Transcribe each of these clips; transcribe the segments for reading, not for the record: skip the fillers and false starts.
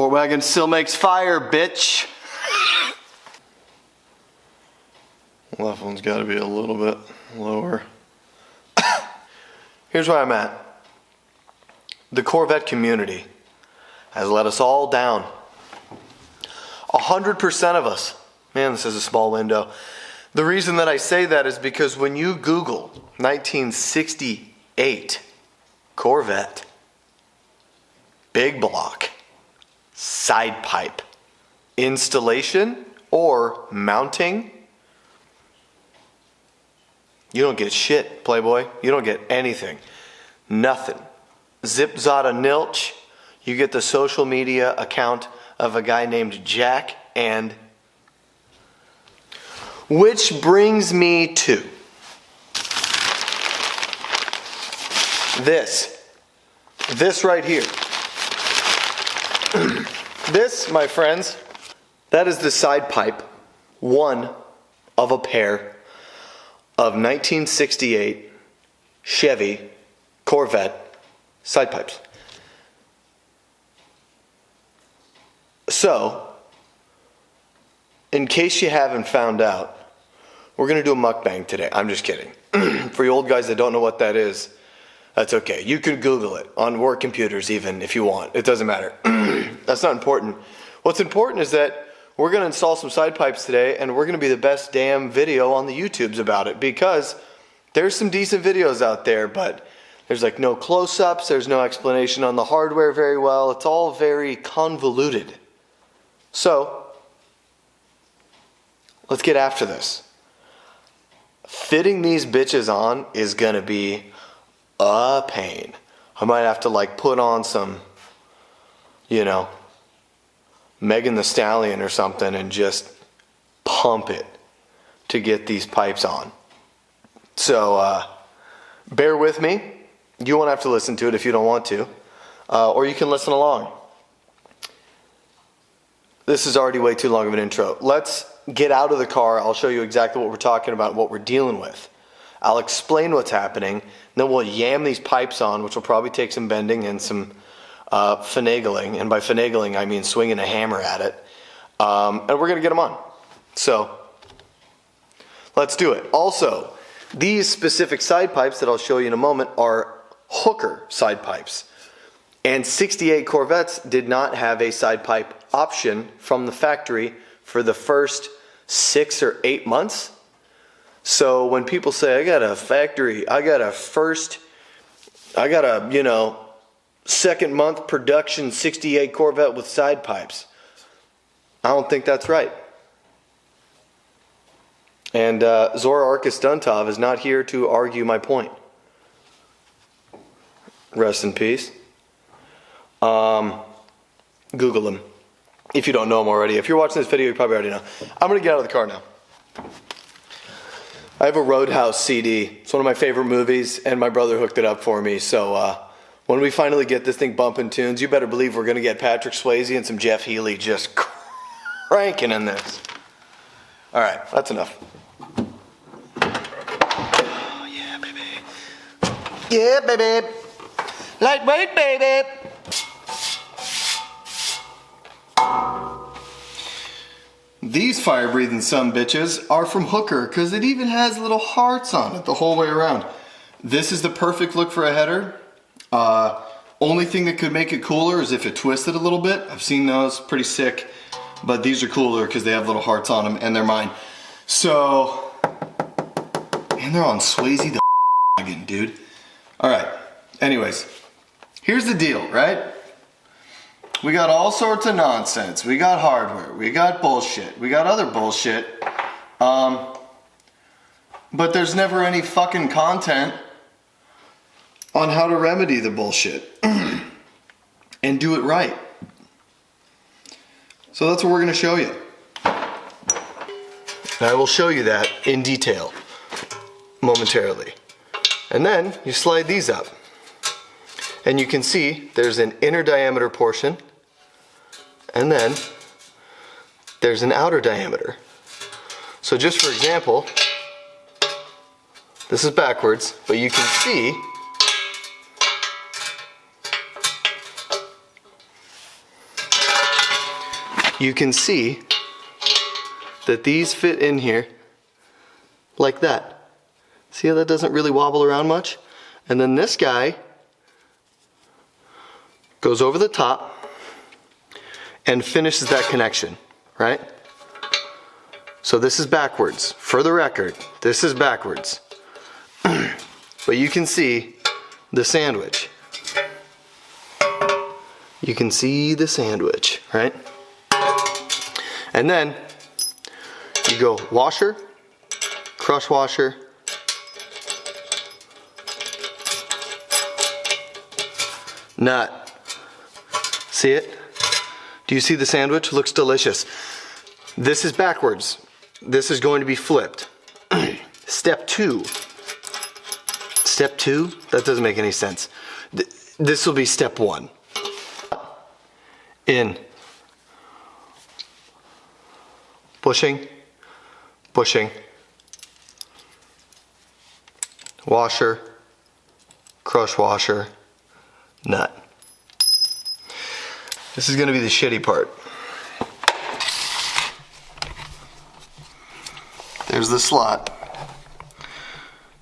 Sport wagon still makes fire, bitch. Left one's got to be a little bit lower. Here's where I'm at. The Corvette community has let us all down. 100% of us. Man, this is a small window. The reason that I say that is because when you Google 1968 Corvette, big block, side pipe, installation or mounting, you don't get shit, Playboy. You don't get anything. Nothing. Zip zada nilch. You get the social media account of a guy named Jack, and which brings me to this right here. This, my friends, that is the side pipe, one of a pair of 1968 Chevy Corvette side pipes. So, in case you haven't found out, we're going to do a mukbang today. I'm just kidding. For you old guys that don't know what that is, that's okay. You can Google it on work computers even if you want. It doesn't matter. That's not important. What's important is that we're going to install some side pipes today, and we're going to be the best damn video on the YouTubes about it, because there's some decent videos out there, but there's like no close-ups, there's no explanation on the hardware very well. It's all very convoluted. So, let's get after this. Fitting these bitches on is going to be a pain. I might have to like put on some, Megan Thee Stallion or something and just pump it to get these pipes on. So bear with me. You won't have to listen to it if you don't want to. Or you can listen along. This is already way too long of an intro. Let's get out of the car. I'll show you exactly what we're talking about, what we're dealing with. I'll explain what's happening. Then we'll yam these pipes on, which will probably take some bending and some finagling, and by finagling I mean swinging a hammer at it, and we're going to get them on. So let's do it. Also, these specific side pipes that I'll show you in a moment are hooker side pipes, and 68 Corvettes did not have a side pipe option from the factory for the first 6 or 8 months. So when people say I got a second month production 68 Corvette with side pipes, I don't think that's right. And Zora Arkus Duntov is not here to argue my point. Rest in peace. Google him if you don't know him already. If you're watching this video, you probably already know. I'm going to get out of the car now. I have a Roadhouse CD. It's one of my favorite movies, and my brother hooked it up for me. So when we finally get this thing bumping tunes, you better believe we're going to get Patrick Swayze and some Jeff Healey just cranking in this. All right, that's enough. Oh, yeah, baby. Yeah, baby. Lightweight, baby. These fire-breathing sumbitches are from Hooker because it even has little hearts on it the whole way around. This is the perfect look for a header. Only thing that could make it cooler is if it twisted a little bit. I've seen those, pretty sick. But these are cooler because they have little hearts on them, and they're mine. So, and they're on Swayze the again, dude. Alright, anyways. Here's the deal, right? We got all sorts of nonsense. We got hardware. We got bullshit. We got other bullshit. But there's never any fucking content on how to remedy the bullshit and do it right. So that's what we're going to show you. And I will show you that in detail momentarily. And then you slide these up. And you can see there's an inner diameter portion, and then there's an outer diameter. So just for example, this is backwards, but you can see you can see that these fit in here like that. See how that doesn't really wobble around much? And then this guy goes over the top and finishes that connection, right? So this is backwards. For the record, this is backwards. But you can see the sandwich. You can see the sandwich, right? And then you go washer, crush washer, nut. See it? Do you see the sandwich? Looks delicious. This is backwards. This is going to be flipped. Step two. Step two? That doesn't make any sense. This will be step one. In. Bushing. Bushing. Washer. Crush washer. Nut. This is going to be the shitty part. There's the slot.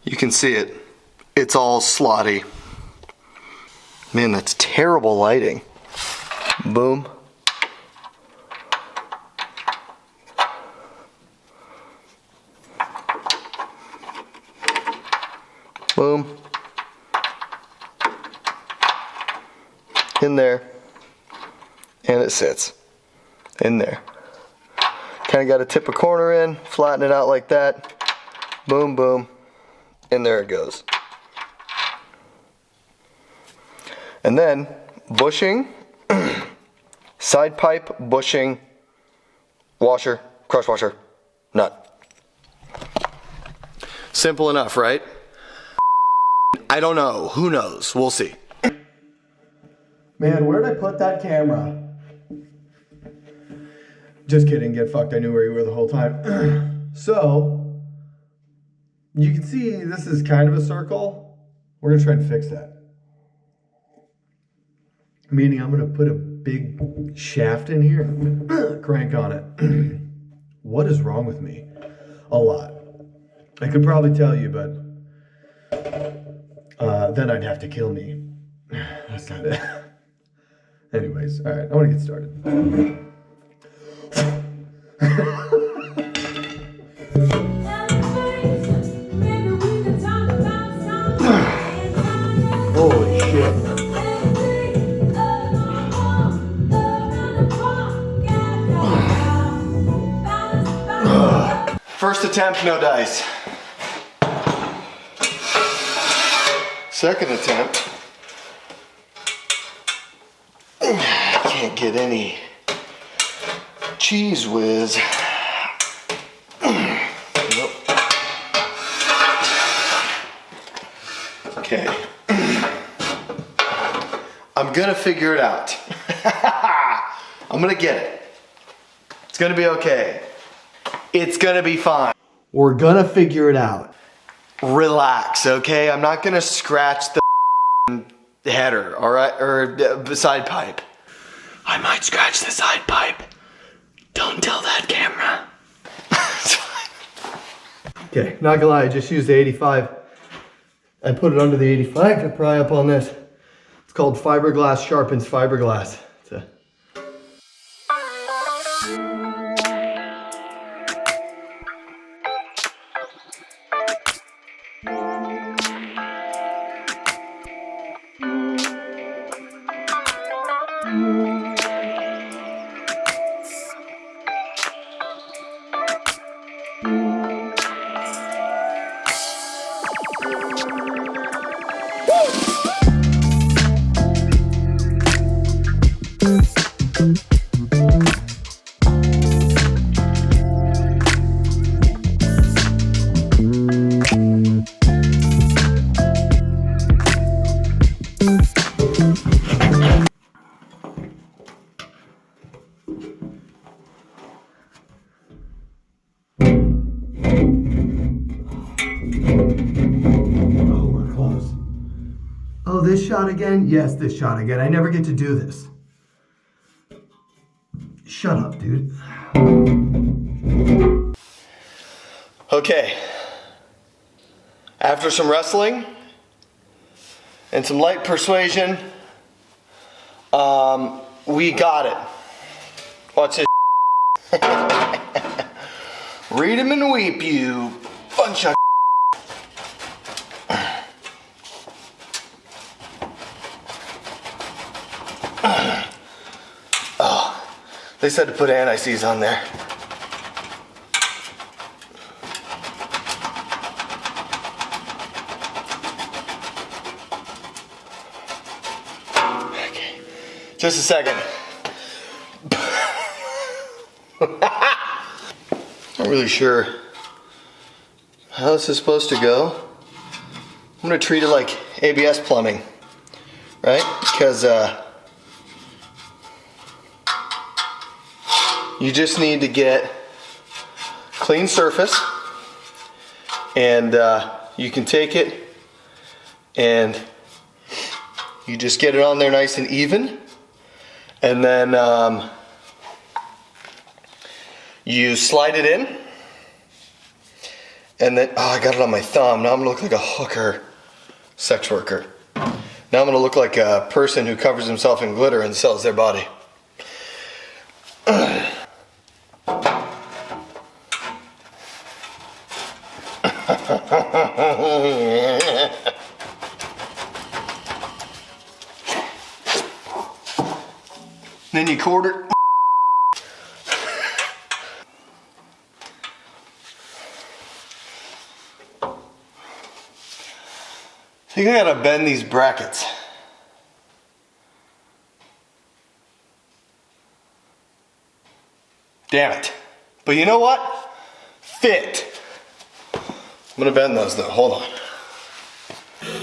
You can see it. It's all slotty. Man, that's terrible lighting. Boom. Boom. In there. And it sits in there. Kind of got to tip a corner in, flatten it out like that. Boom, boom. And there it goes. And then bushing, side pipe, bushing, washer, crush washer, nut. Simple enough, right? I don't know. Who knows? We'll see. Man, where'd I put that camera? Just kidding, get fucked. I knew where you were the whole time. So, you can see this is kind of a circle. We're gonna try and fix that. Meaning I'm gonna put a big shaft in here, crank on it. What is wrong with me? A lot. I could probably tell you, but then I'd have to kill me. That's not it. Anyways, all right, I wanna get started. Holy shit. First attempt, no dice. Second attempt. Can't get any cheese whiz. Nope. Okay. I'm gonna figure it out. I'm gonna get it. It's gonna be okay. It's gonna be fine. We're gonna figure it out. Relax, okay? I'm not gonna scratch the header, all right? Or the side pipe. I might scratch the side pipe. Don't tell that camera. Okay, not gonna lie, I just used the 85. I put it under the 85 to pry up on this. It's called fiberglass sharpens fiberglass. It's a Oh, this shot again? Yes, this shot again. I never get to do this. Shut up, dude. Okay. After some wrestling and some light persuasion, we got it. Watch this. Read 'em and weep, you bunch of Oh, they said to put anti-seize on there. Okay, just a second. Not really sure how this is supposed to go. I'm gonna treat it like ABS plumbing, right? Because you just need to get clean surface, and you can take it and you just get it on there nice and even, and then you slide it in, and then, oh, I got it on my thumb. Now I'm gonna look like a hooker sex worker. Now I'm gonna look like a person who covers himself in glitter and sells their body. Then you quarter. I think I gotta bend these brackets. Damn it. But you know what? Fit. I'm gonna bend those though. Hold on.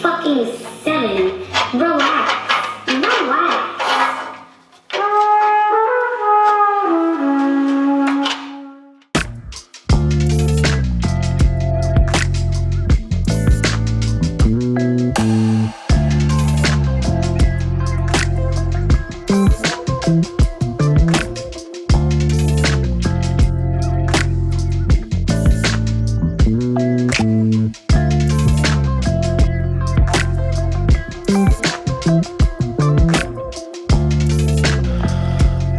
Fucking 7. Relax. Relax.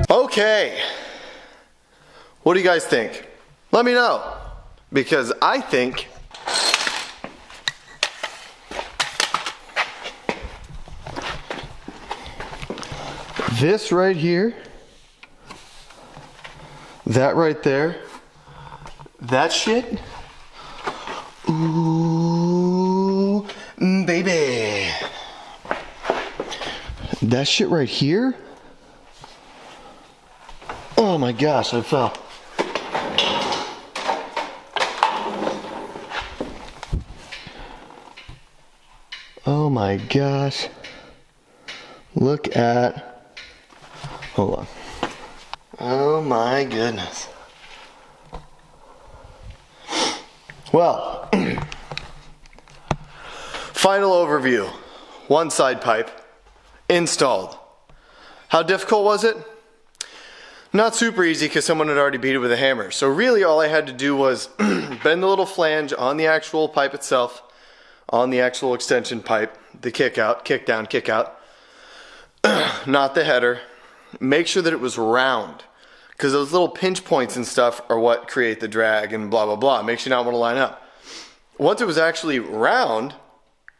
Okay. What do you guys think? Let me know. Because I think this right here, that right there, that shit, ooh, baby. That shit right here, oh my gosh, I fell. Oh my gosh. Look at, hold on. Oh my goodness. Well, final overview. One side pipe installed. How difficult was it? Not super easy because someone had already beat it with a hammer. So really all I had to do was bend the little flange on the actual pipe itself, on the actual extension pipe, the kick out, kick down, kick out, not the header. Make sure that it was round, because those little pinch points and stuff are what create the drag and blah, blah, blah. Makes you not want to line up. Once it was actually round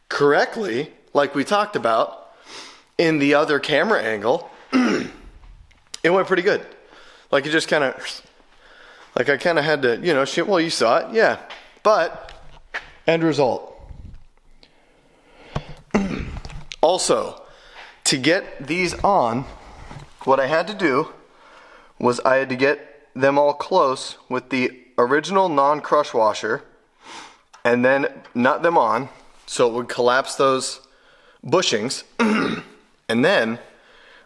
correctly, like we talked about in the other camera angle, it went pretty good. Like it just kind of, like I kind of had to, you know, shit, well, you saw it, yeah. But, end result. Also, to get these on, what I had to do was I had to get them all close with the original non-crush washer and then nut them on so it would collapse those bushings and then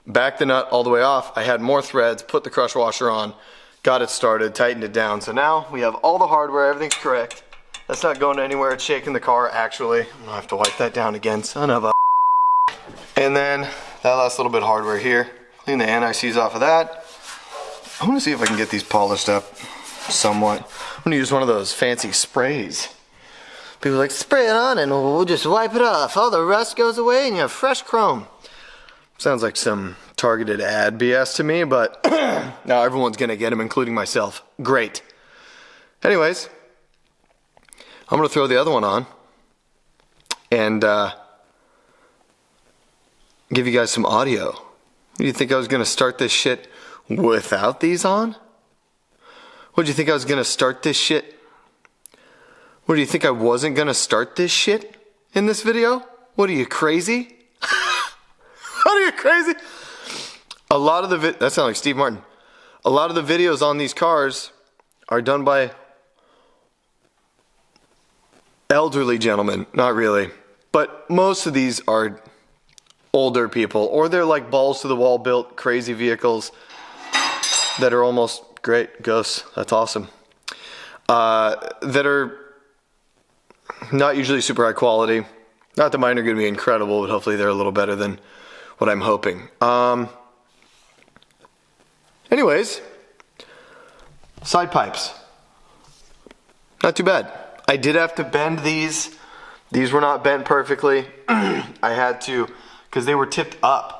back the nut all the way off. I had more threads, put the crush washer on, got it started, tightened it down. So now we have all the hardware, everything's correct. That's not going anywhere, it's shaking the car actually. I'm gonna have to wipe that down again, son of a. And then that last little bit of hardware here, clean the anti-seize off of that. I want to see if I can get these polished up somewhat. I'm going to use one of those fancy sprays. People are like, spray it on and we'll just wipe it off. All the rust goes away and you have fresh chrome. Sounds like some targeted ad BS to me, but now everyone's going to get them, including myself. Great. Anyways, I'm going to throw the other one on and give you guys some audio. Do you think I was going to start this shit without these on? What, do you think I was going to start this shit? What, do you think I wasn't going to start this shit in this video? What, are you crazy? What, are you crazy? A lot of the that sounds like Steve Martin. A lot of the videos on these cars are done by elderly gentlemen. Not really. But most of these are older people, or they're like balls to the wall built crazy vehicles that are almost great ghosts. That's awesome. That are not usually super high quality. Not that mine are going to be incredible, but hopefully they're a little better than what I'm hoping. Anyways, side pipes. Not too bad. I did have to bend these. These were not bent perfectly. I had to, because they were tipped up.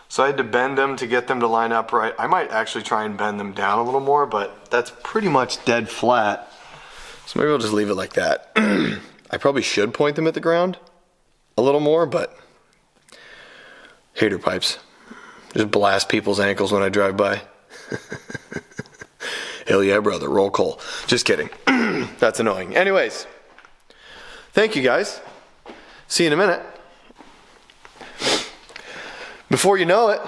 So I had to bend them to get them to line up right. I might actually try and bend them down a little more, but that's pretty much dead flat. So maybe I'll just leave it like that. I probably should point them at the ground a little more, but hater pipes. Just blast people's ankles when I drive by. Hell yeah, brother, roll call. Just kidding. That's annoying. Anyways, thank you guys. See you in a minute. Before you know it,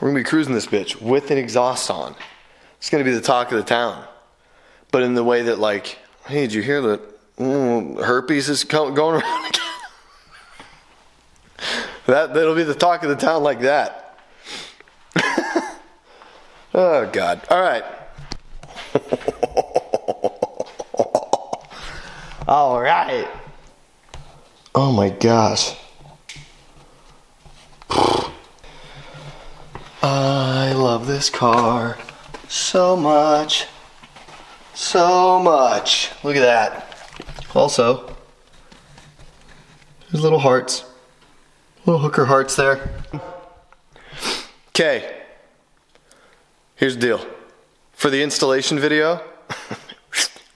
we're gonna be cruising this bitch with an exhaust on. It's gonna be the talk of the town. But in the way that, like, hey, did you hear that herpes is going around again? That'll be the talk of the town like that. Oh, God. All right. All right. Oh, my gosh. I love this car so much. So much. Look at that. Also, there's little hearts. Little hooker hearts there. Okay. Here's the deal. For the installation video,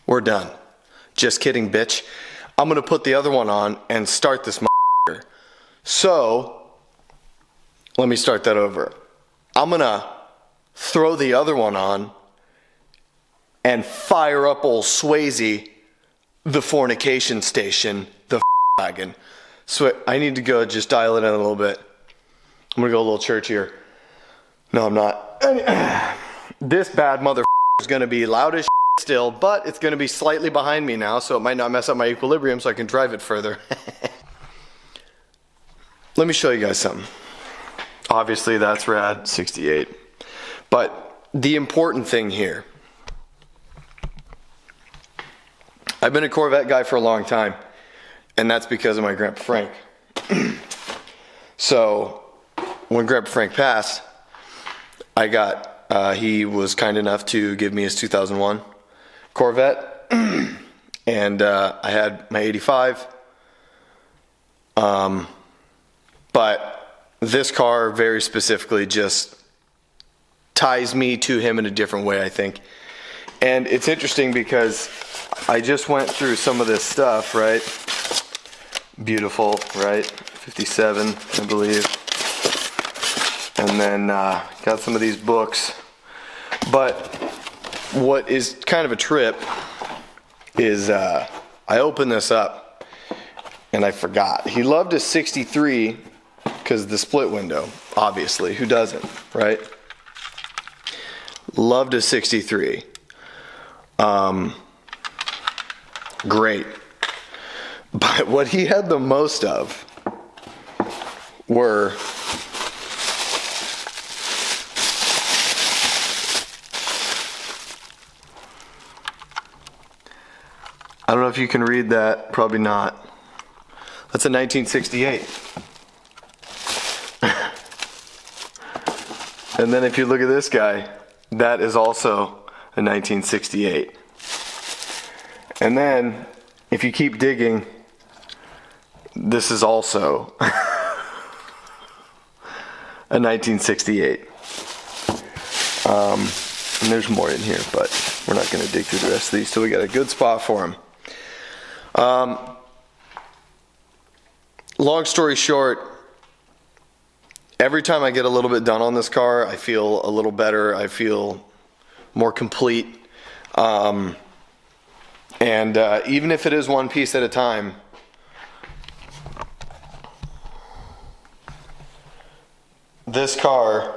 we're done. Just kidding, bitch. I'm going to put the other one on and start this motherfucker. So, let me start that over. I'm going to throw the other one on and fire up old Swayze, the fornication station, the wagon. So I need to go just dial it in a little bit. I'm going to go a little churchier. No, I'm not. This bad motherfucker is going to be loud as still, but it's going to be slightly behind me now, so it might not mess up my equilibrium so I can drive it further. Let me show you guys something. Obviously, that's rad, 68. But the important thing here, I've been a Corvette guy for a long time, and that's because of my Grandpa Frank. So, when Grandpa Frank passed, he was kind enough to give me his 2001 Corvette, and I had my 85. But this car very specifically just ties me to him in a different way, I think. And it's interesting because I just went through some of this stuff, right? Beautiful, right? 57, I believe. And then got some of these books. But what is kind of a trip is I opened this up and I forgot. He loved his 63 because of the split window, obviously. Who doesn't, right? Loved his 63. Great. But what he had the most of were I don't know if you can read that, probably not. That's a 1968. And then if you look at this guy, that is also a 1968. And then, if you keep digging, this is also a 1968. And there's more in here, but we're not going to dig through the rest of these till we get a good spot for them. Long story short, every time I get a little bit done on this car, I feel a little better. I feel more complete. And even if it is one piece at a time, this car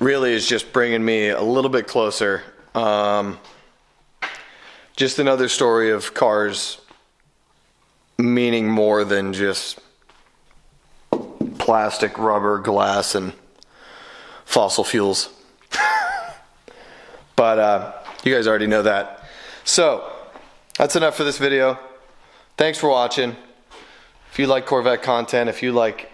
really is just bringing me a little bit closer. Just another story of cars meaning more than just plastic, rubber, glass, and fossil fuels. But you guys already know that. So that's enough for this video. Thanks for watching. If you like Corvette content, if you like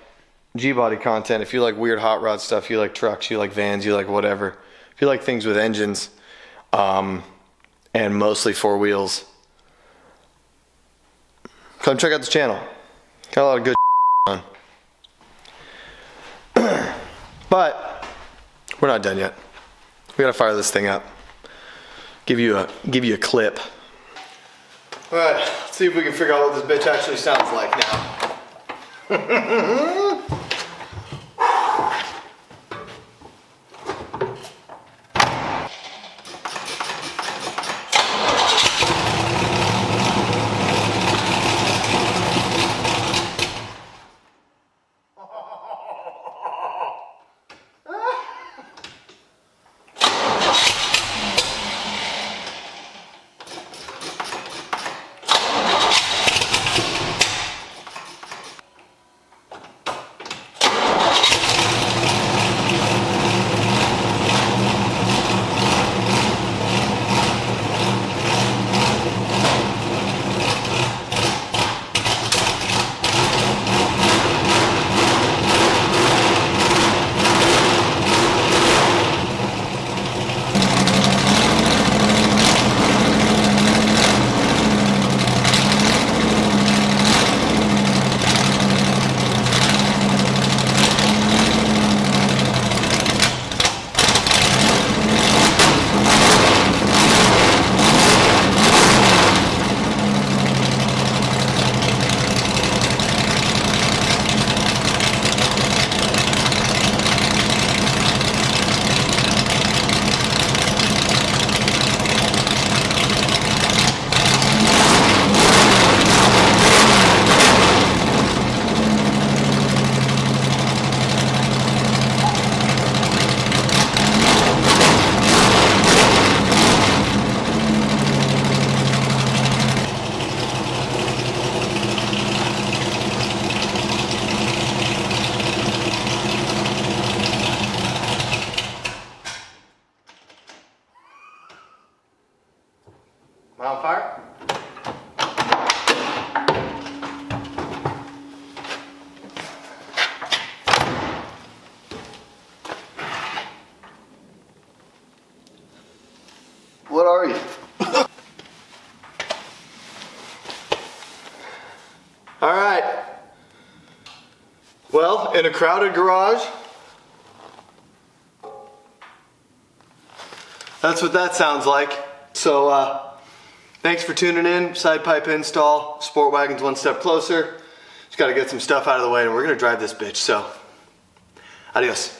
G-body content, if you like weird hot rod stuff, you like trucks, you like vans, you like whatever, if you like things with engines, and mostly four wheels, come check out this channel. Got a lot of good on. But we're not done yet. We gotta fire this thing up. Give you a clip. All right, let's see if we can figure out what this bitch actually sounds like now. Am I on fire? What are you? All right. Well, in a crowded garage, that's what that sounds like. So, thanks for tuning in. Side pipe install, Sport Wagon's one step closer. Just gotta get some stuff out of the way and we're gonna drive this bitch, so adios.